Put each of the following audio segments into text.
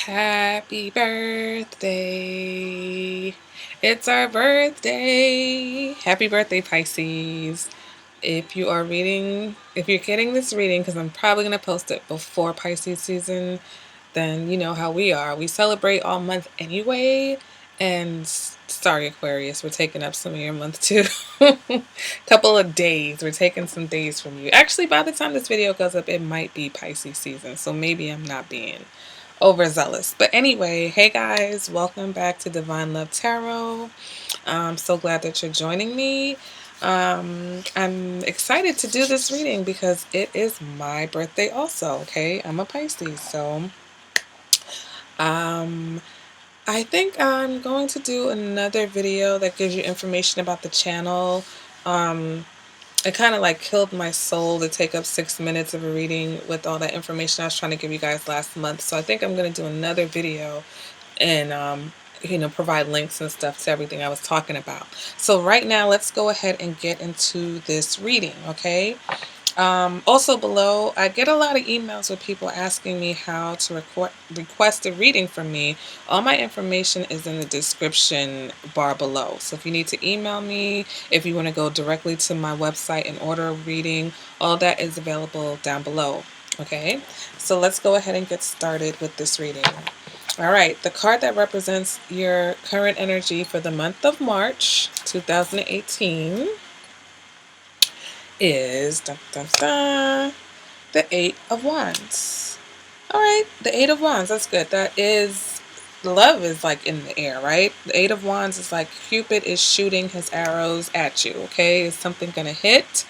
Happy birthday. It's our birthday. Happy birthday, Pisces. If you're getting this reading, because I'm probably going to post it before Pisces season, then you know how we are. We celebrate all month anyway. And sorry, Aquarius, we're taking up some of your month too. Couple of days. We're taking some days from you. Actually, by the time this video goes up, it might be Pisces season. So maybe I'm not being overzealous. But anyway, hey guys, welcome back to Divine Love Tarot. I'm so glad that you're joining me. I'm excited to do this reading because it is my birthday also, okay? I'm a Pisces, so I think I'm going to do another video that gives you information about the channel. It kind of like killed my soul to take up 6 minutes of a reading with all that information I was trying to give you guys last month. So I think I'm going to do another video and provide links and stuff to everything I was talking about. So right now, let's go ahead and get into this reading, okay? Also below, I get a lot of emails with people asking me how to request a reading from me. All my information is in the description bar below. So if you need to email me, if you want to go directly to my website and order a reading, all that is available down below. Okay, so let's go ahead and get started with this reading. All right, the card that represents your current energy for the month of March 2018 is the Eight of Wands. All right, the Eight of Wands, that's good. That is, love is like in the air, right? The Eight of Wands is like Cupid is shooting his arrows at you, okay? Is something going to hit?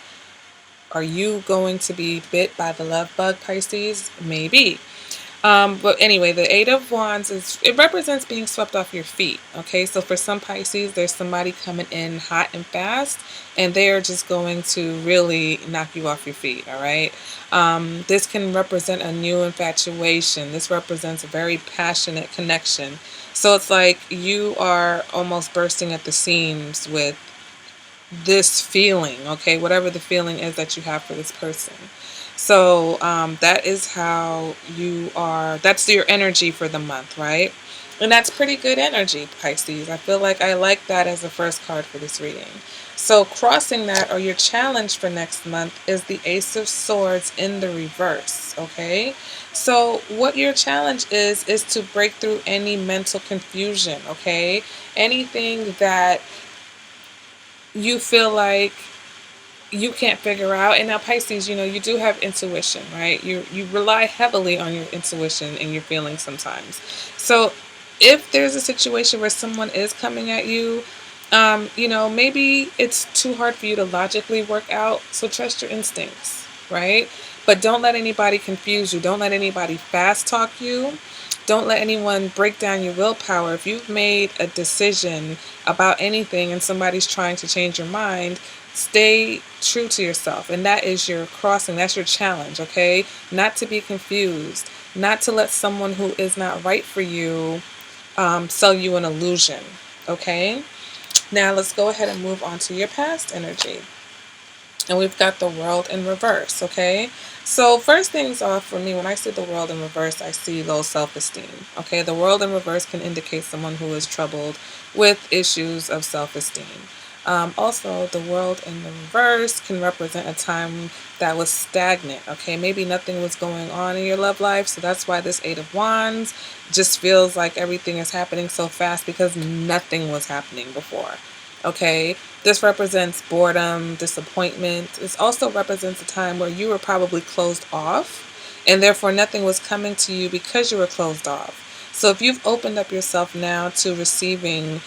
Are you going to be bit by the love bug, Pisces? Maybe. But anyway, the Eight of Wands it represents being swept off your feet. Okay, so for some Pisces, there's somebody coming in hot and fast, and they are just going to really knock you off your feet. All right. This can represent a new infatuation. This represents a very passionate connection. So it's like you are almost bursting at the seams with this feeling. Okay, whatever the feeling is that you have for this person. So that is how you are. That's your energy for the month, right? And that's pretty good energy, Pisces. I feel like I like that as the first card for this reading. So crossing that, or your challenge for next month, is the Ace of Swords in the reverse, okay? So what your challenge is to break through any mental confusion, okay? Anything that you feel like you can't figure out. And now Pisces, you do have intuition, right? You rely heavily on your intuition and your feelings sometimes. So if there's a situation where someone is coming at you, maybe it's too hard for you to logically work out. So trust your instincts, right? But don't let anybody confuse you. Don't let anybody fast talk you. Don't let anyone break down your willpower. If you've made a decision about anything and somebody's trying to change your mind, stay true to yourself. And that is your crossing. That's your challenge, okay? Not to be confused. Not to let someone who is not right for you sell you an illusion, okay? Now let's go ahead and move on to your past energy. And we've got the World in reverse, okay? So first things off, for me, when I see the World in reverse, I see low self-esteem, okay? The World in reverse can indicate someone who is troubled with issues of self-esteem. Also, the World in the reverse can represent a time that was stagnant, okay? Maybe nothing was going on in your love life, so that's why this Eight of Wands just feels like everything is happening so fast because nothing was happening before. Okay, this represents boredom, disappointment. This also represents a time where you were probably closed off and therefore nothing was coming to you because you were closed off. So if you've opened up yourself now to receiving,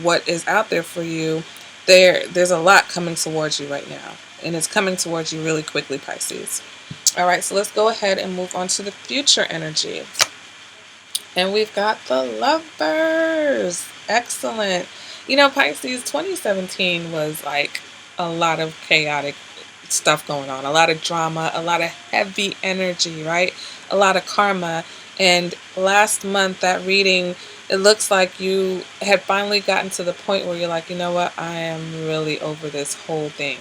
what is out there for you, there's a lot coming towards you right now. And it's coming towards you really quickly, Pisces. All right, so let's go ahead and move on to the future energy. And we've got the Lovers. Excellent. Pisces, 2017 was like a lot of chaotic stuff going on, a lot of drama, a lot of heavy energy, right? A lot of karma. And last month, that reading, it looks like you had finally gotten to the point where you're like, you know what? I am really over this whole thing.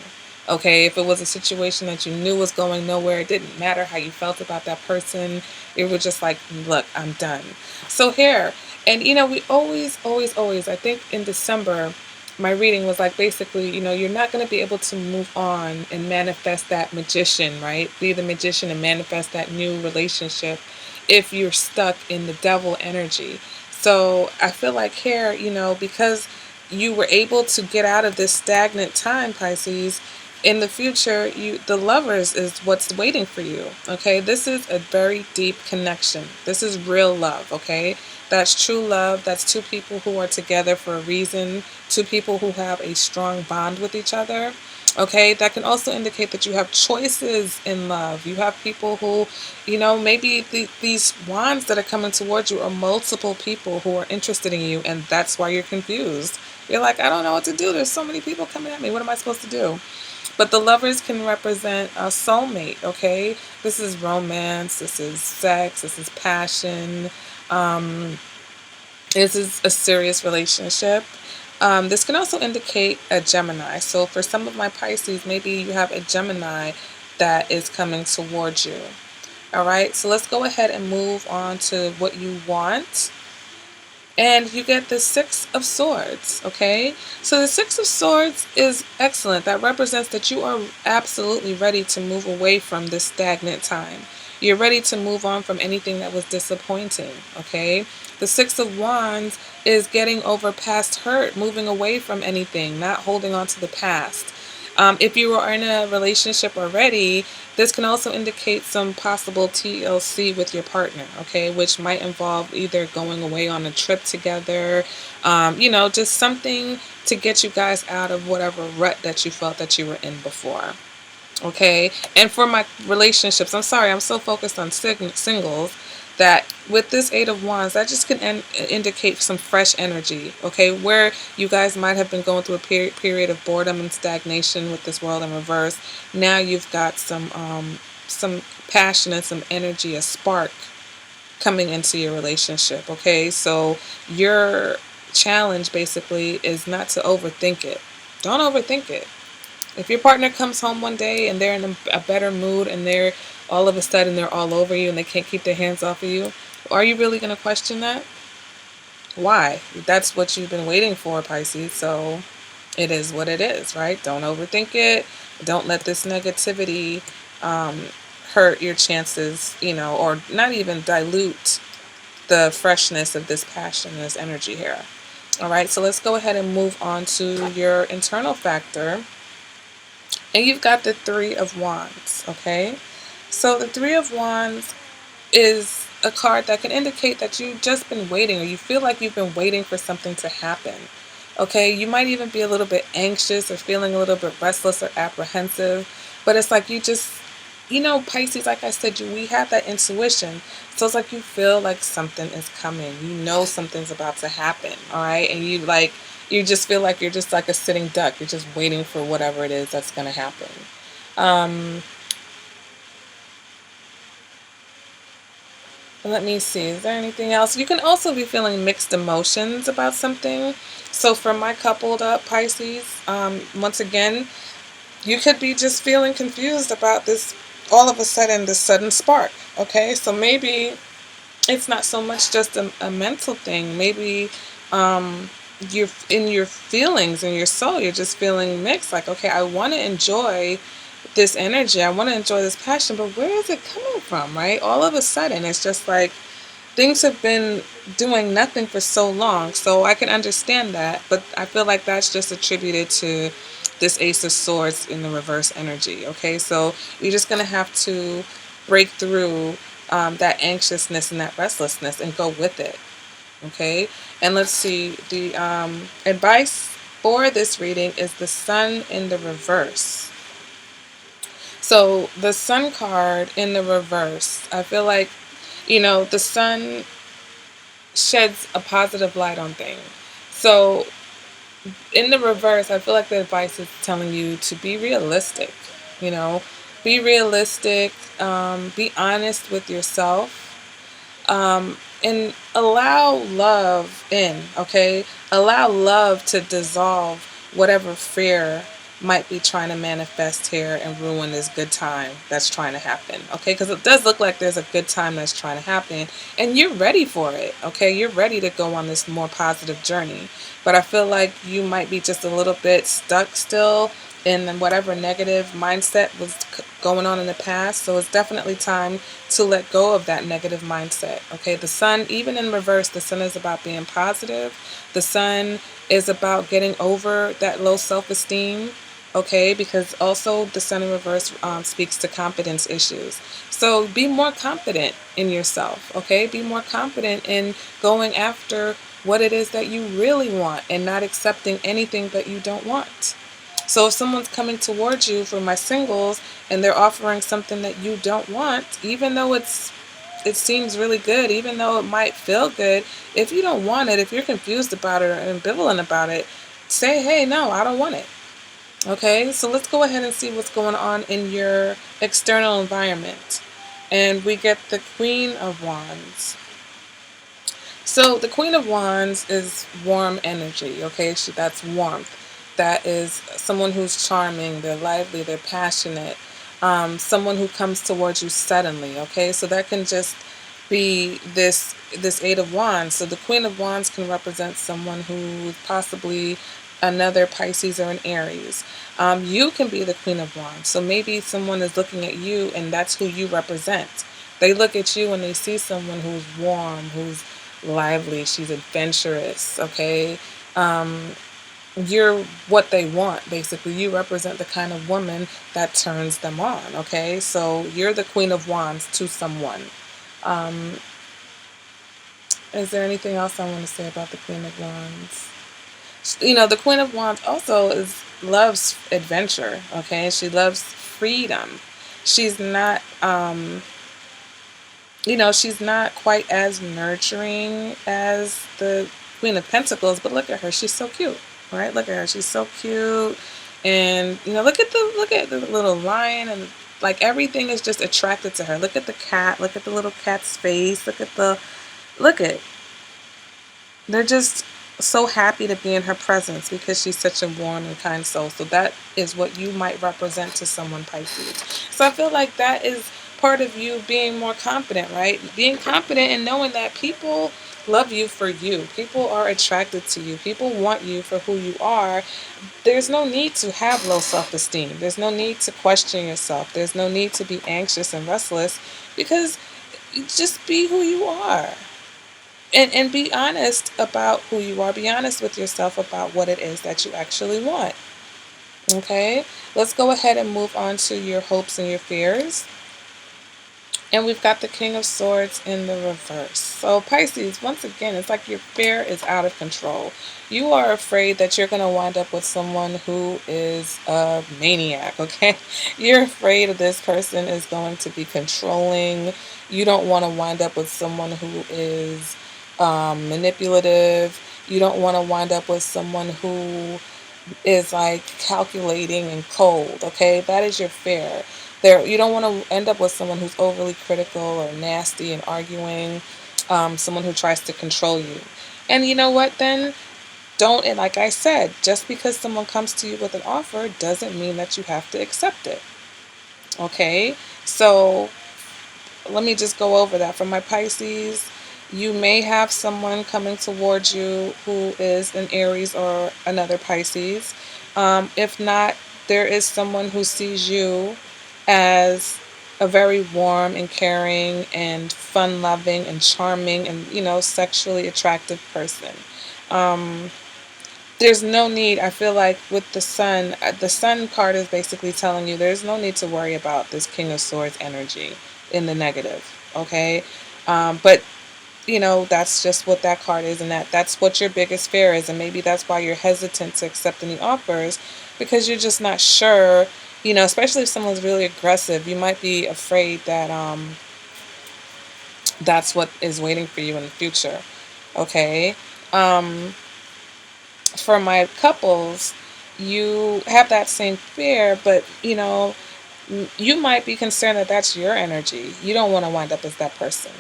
Okay, if it was a situation that you knew was going nowhere, it didn't matter how you felt about that person. It was just like, look, I'm done. So here, and we always, always, always, I think in December, my reading was like basically, you're not going to be able to move on and manifest that magician, right? Be the magician and manifest that new relationship if you're stuck in the devil energy. So I feel like here, because you were able to get out of this stagnant time, Pisces, in the future, the lovers is what's waiting for you. Okay, this is a very deep connection. This is real love. Okay, that's true love. That's two people who are together for a reason. Two people who have a strong bond with each other. Okay, that can also indicate that you have choices in love. You have people who, maybe these wands that are coming towards you are multiple people who are interested in you, and that's why you're confused. You're like, I don't know what to do. There's so many people coming at me. What am I supposed to do? But the lovers can represent a soulmate, okay? This is romance, this is sex, this is passion, um, this is a serious relationship. This can also indicate a Gemini. So for some of my Pisces, maybe you have a Gemini that is coming towards you. All right, so let's go ahead and move on to what you want. And you get the Six of Swords, okay? So the Six of Swords is excellent. That represents that you are absolutely ready to move away from this stagnant time. You're ready to move on from anything that was disappointing, okay? The Six of Wands is getting over past hurt, moving away from anything, not holding on to the past. If you are in a relationship already, this can also indicate some possible TLC with your partner, okay, which might involve either going away on a trip together, just something to get you guys out of whatever rut that you felt that you were in before. Okay, and for my relationships, I'm sorry, I'm so focused on singles that with this Eight of Wands, that just can indicate some fresh energy. Okay, where you guys might have been going through a period of boredom and stagnation with this world in reverse. Now you've got some passion and some energy, a spark coming into your relationship. Okay, so your challenge basically is not to overthink it. Don't overthink it. If your partner comes home one day and they're in a better mood and they're all of a sudden they're all over you and they can't keep their hands off of you, are you really going to question that? Why? That's what you've been waiting for, Pisces. So it is what it is, right? Don't overthink it. Don't let this negativity hurt your chances, or not even dilute the freshness of this passion and this energy here. All right, so let's go ahead and move on to your internal factor. And you've got the Three of Wands, okay? So the Three of Wands is a card that can indicate that you've just been waiting, or you feel like you've been waiting for something to happen. Okay, you might even be a little bit anxious or feeling a little bit restless or apprehensive, but it's like you just, Pisces, like I said, we have that intuition. So it's like you feel like something is coming. You know something's about to happen, all right? And you just feel like you're just like a sitting duck. You're just waiting for whatever it is that's going to happen. Um, Let me see. Is there anything else? You can also be feeling mixed emotions about something. So for my coupled up Pisces, once again, you could be just feeling confused about this, all of a sudden, this sudden spark. Okay, so maybe it's not so much just a mental thing. Maybe you're in your feelings and your soul, you're just feeling mixed. Like, okay, I want to enjoy this energy. I want to enjoy this passion, but where is it coming from, right? All of a sudden, it's just like things have been doing nothing for so long. So I can understand that, but I feel like that's just attributed to this Ace of Swords in the reverse energy. Okay, so you're just going to have to break through that anxiousness and that restlessness and go with it. Okay, and let's see. The advice for this reading is the Sun in the reverse. So the Sun card in the reverse, I feel like, the Sun sheds a positive light on things. So in the reverse, I feel like the advice is telling you to be realistic, you know, be realistic, be honest with yourself, and allow love in, okay? Allow love to dissolve whatever fear might be trying to manifest here and ruin this good time that's trying to happen. Okay, because it does look like there's a good time that's trying to happen, and you're ready for it. Okay, you're ready to go on this more positive journey, but I feel like you might be just a little bit stuck still in whatever negative mindset was going on in the past. So it's definitely time to let go of that negative mindset. Okay, the sun, even in reverse, the sun is about being positive. The sun is about getting over that low self-esteem. Okay, because also the sun in reverse speaks to confidence issues. So be more confident in yourself. Okay, be more confident in going after what it is that you really want and not accepting anything that you don't want. So if someone's coming towards you for my singles and they're offering something that you don't want, even though it seems really good, even though it might feel good, if you don't want it, if you're confused about it or ambivalent about it, say, hey, no, I don't want it. Okay, so let's go ahead and see what's going on in your external environment. And we get the Queen of Wands. So the Queen of Wands is warm energy, okay? That's warmth. That is someone who's charming, they're lively, they're passionate, someone who comes towards you suddenly, okay? So that can just be this Eight of Wands. So the Queen of Wands can represent someone who's possibly another Pisces or an Aries. You can be the Queen of Wands. So maybe someone is looking at you and that's who you represent. They look at you and they see someone who's warm, who's lively, she's adventurous, okay? You're what they want, basically. You represent the kind of woman that turns them on, okay? So you're the Queen of Wands to someone. Um, is there anything else I want to say about the Queen of Wands? The Queen of Wands also loves adventure, okay? She loves freedom. She's not she's not quite as nurturing as the Queen of Pentacles, but look at her. She's so cute, right? Look at her. She's so cute. And, look at the little lion, and like everything is just attracted to her. Look at the cat. Look at the little cat's face. Look at, they're just so happy to be in her presence because she's such a warm and kind soul. So that is what you might represent to someone, Pisces. So I feel like that is part of you being more confident, right? Being confident and knowing that people love you for you. People are attracted to you. People want you for who you are. There's no need to have low self-esteem. There's no need to question yourself. There's no need to be anxious and restless because just be who you are. And be honest about who you are. Be honest with yourself about what it is that you actually want. Okay? Let's go ahead and move on to your hopes and your fears. And we've got the King of Swords in the reverse. So Pisces, once again, it's like your fear is out of control. You are afraid that you're going to wind up with someone who is a maniac, okay? You're afraid that this person is going to be controlling. You don't want to wind up with someone who is manipulative. You don't want to wind up with someone who is like calculating and cold, okay? That is your fear. You don't want to end up with someone who's overly critical or nasty and arguing, someone who tries to control you. And you know what then? And like I said, just because someone comes to you with an offer doesn't mean that you have to accept it. Okay? So let me just go over that. For my Pisces, you may have someone coming towards you who is an Aries or another Pisces. If not, there is someone who sees you as a very warm and caring and fun-loving and charming and, sexually attractive person. There's no need, I feel like with the sun card is basically telling you there's no need to worry about this King of Swords energy in the negative, okay? But that's just what that card is, and that's what your biggest fear is, and maybe that's why you're hesitant to accept any offers, because you're just not sure, especially if someone's really aggressive, you might be afraid that that's what is waiting for you in the future, okay? For my couples, you have that same fear, but you might be concerned that that's your energy. You don't want to wind up as that person.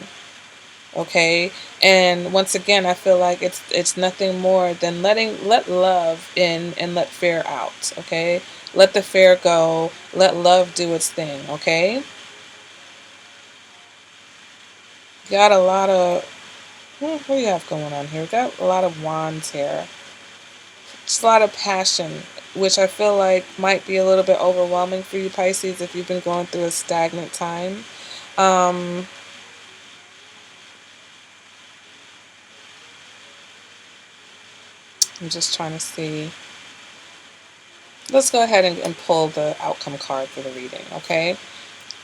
Okay, and once again, I feel like it's nothing more than let love in and let fear out. Okay, Let the fear go. Let love do its thing, okay? Got a lot of, what do you have going on here? We got a lot of wands here. Just a lot of passion, which I feel like might be a little bit overwhelming for you, Pisces, if you've been going through a stagnant time. Um, I'm just trying to see. Let's go ahead and pull the outcome card for the reading, okay?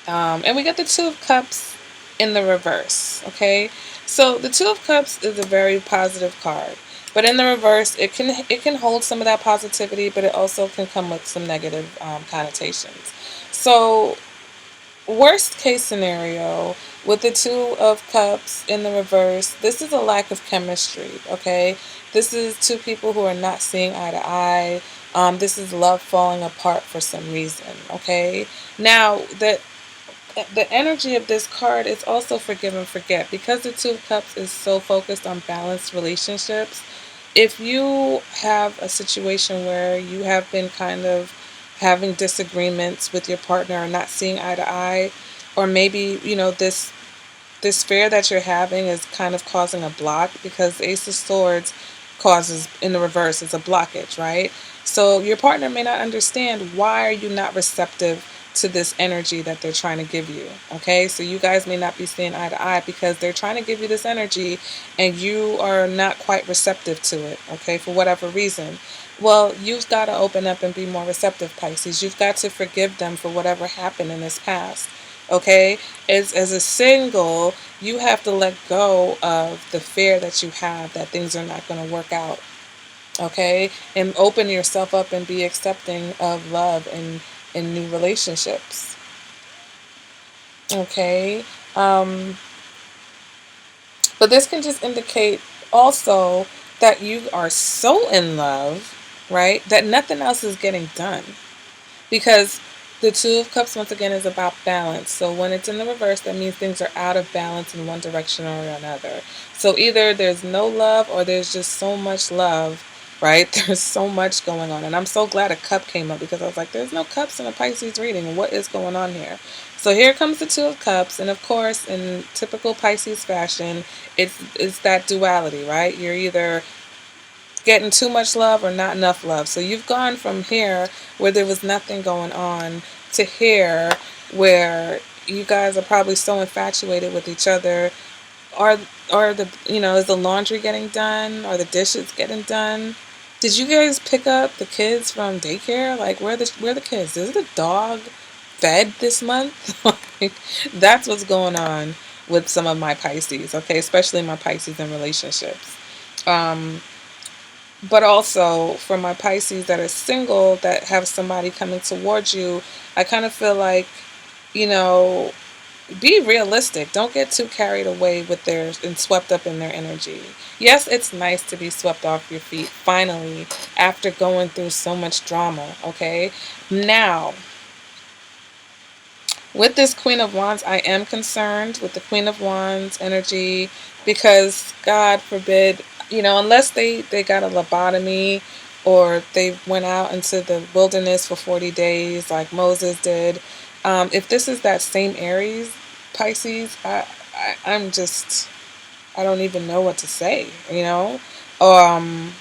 And we got the Two of Cups in the reverse, okay? So the Two of Cups is a very positive card, but in the reverse, it can hold some of that positivity, but it also can come with some negative connotations. So worst case scenario with the Two of Cups in the reverse, this is a lack of chemistry, okay? This is two people who are not seeing eye to eye. This is love falling apart for some reason, okay? Now, the energy of this card is also forgive and forget, because the Two of Cups is so focused on balanced relationships. If you have a situation where you have been kind of having disagreements with your partner or not seeing eye to eye, or maybe this fear that you're having is kind of causing a block, because the Ace of Swords causes, in the reverse, is a blockage, right? So your partner may not understand, why are you not receptive to this energy that they're trying to give you, okay? So you guys may not be seeing eye to eye because they're trying to give you this energy and you are not quite receptive to it, okay, for whatever reason. Well, you've got to open up and be more receptive, Pisces. You've got to forgive them for whatever happened in this past. Okay, as a single, you have to let go of the fear that you have that things are not going to work out. Okay, and open yourself up and be accepting of love and in new relationships. Okay, um, but this can just indicate also that you are so in love, right, that nothing else is getting done. Because the Two of Cups, once again, is about balance. So when it's in the reverse, that means things are out of balance in one direction or another. So either there's no love or there's just so much love, right? There's so much going on. And I'm so glad a cup came up, because I was like, there's no cups in a Pisces reading. What is going on here? So here comes the Two of Cups. And of course, in typical Pisces fashion, it's that duality, right? You're either getting too much love or not enough love. So you've gone from here where there was nothing going on to here where you guys are probably so infatuated with each other. Are are the is the laundry getting done? Are the dishes getting done? Did you guys pick up the kids from daycare? Like, where the kids? Is the dog fed this month? Like, that's what's going on with some of my Pisces, okay, especially my Pisces in relationships. Um, but also for my Pisces that are single, that have somebody coming towards you, I kind of feel like, you know, be realistic. Don't get too carried away with their and swept up in their energy. Yes, it's nice to be swept off your feet finally after going through so much drama, okay? Now, with this Queen of Wands, I am concerned with the Queen of Wands energy, because God forbid, unless they got a lobotomy or they went out into the wilderness for 40 days like Moses did. If this is that same Aries, Pisces, I'm just, I don't even know what to say. Um,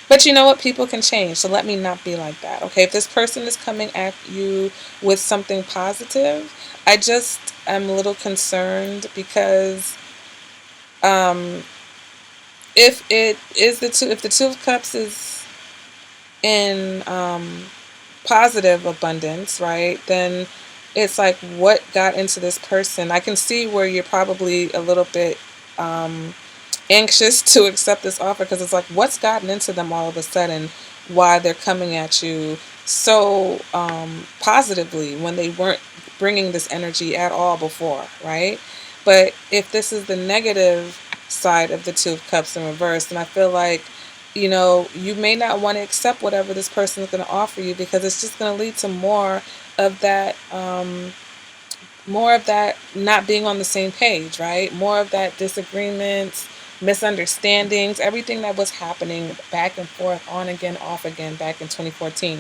but you know what? People can change. So let me not be like that. Okay. If this person is coming at you with something positive, I just am a little concerned, because um, if the Two of Cups is in positive abundance, right? Then it's like, what got into this person? I can see where you're probably a little bit um, anxious to accept this offer, because it's like, what's gotten into them all of a sudden, why they're coming at you so positively when they weren't bringing this energy at all before, right? But if this is the negative side of the Two of Cups in reverse, then I feel like, you may not want to accept whatever this person is going to offer you, because it's just going to lead to of that more of that not being on the same page, right? More of that disagreements, misunderstandings, everything that was happening back and forth, on again, off again, back in 2014.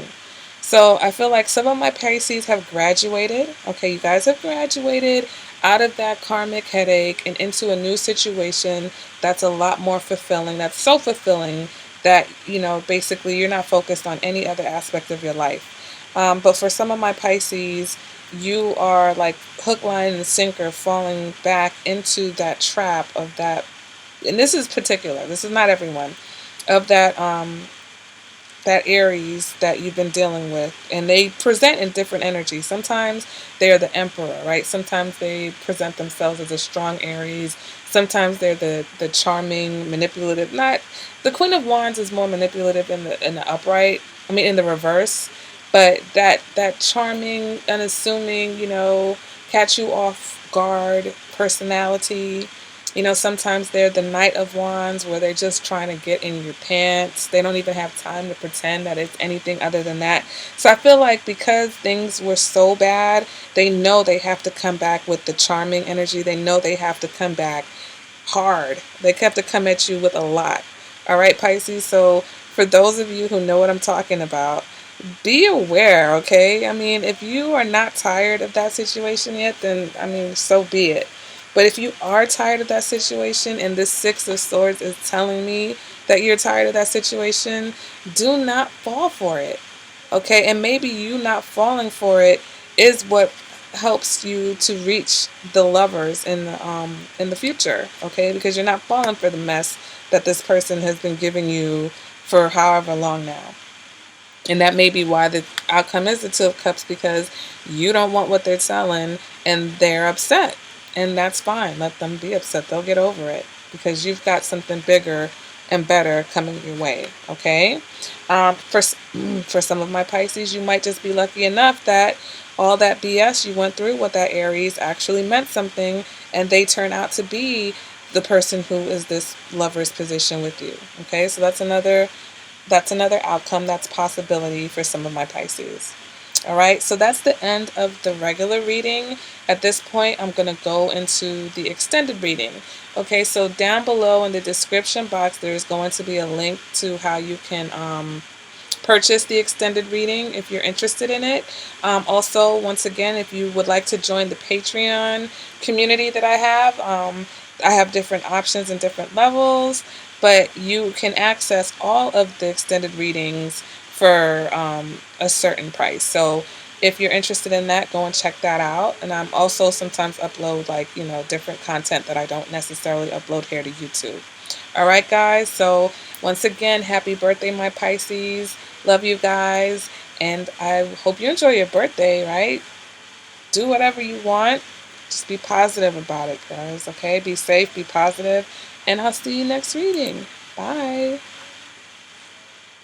So I feel like some of my Pisces have graduated. Okay, you guys have graduated out of that karmic headache and into a new situation that's a lot more fulfilling. That's so fulfilling that, basically you're not focused on any other aspect of your life. But for some of my Pisces, you are like hook, line, and sinker falling back into that trap of that. And this is particular, this is not everyone, of that Aries that you've been dealing with, and they present in different energies. Sometimes they're the emperor, right? Sometimes they present themselves as a strong Aries. Sometimes they're the charming, manipulative. Not the Queen of Wands is more manipulative in the upright. I mean, in the reverse. But that charming, unassuming, catch you off guard personality. Sometimes they're the Knight of Wands where they're just trying to get in your pants. They don't even have time to pretend that it's anything other than that. So I feel like because things were so bad, they know they have to come back with the charming energy. They know they have to come back hard. They have to come at you with a lot. All right, Pisces. So for those of you who know what I'm talking about, be aware, okay? I mean, if you are not tired of that situation yet, then, I mean, so be it. But if you are tired of that situation and this Six of Swords is telling me that you're tired of that situation, do not fall for it, okay? And maybe you not falling for it is what helps you to reach the lovers in the future, okay? Because you're not falling for the mess that this person has been giving you for however long now. And that may be why the outcome is the Two of Cups, because you don't want what they're selling and they're upset. And that's fine. Let them be upset. They'll get over it because you've got something bigger and better coming your way. Okay? For some of my Pisces, you might just be lucky enough that all that BS you went through with that Aries actually meant something, and they turn out to be the person who is this lover's position with you. Okay? So that's another outcome, that's possibility for some of my Pisces. All right, so that's the end of the regular reading. At this point, I'm going to go into the extended reading. Okay, so down below in the description box, there's going to be a link to how you can purchase the extended reading if you're interested in it. Also, once again, if you would like to join the Patreon community that I have different options and different levels, but you can access all of the extended readings for a certain price. So if you're interested in that, go and check that out. And I'm also sometimes upload different content that I don't necessarily upload here to YouTube. All right, guys. So once again, happy birthday, my Pisces. Love you guys. And I hope you enjoy your birthday, right? Do whatever you want. Just be positive about it, guys. Okay? Be safe, be positive. And I'll see you next reading. Bye.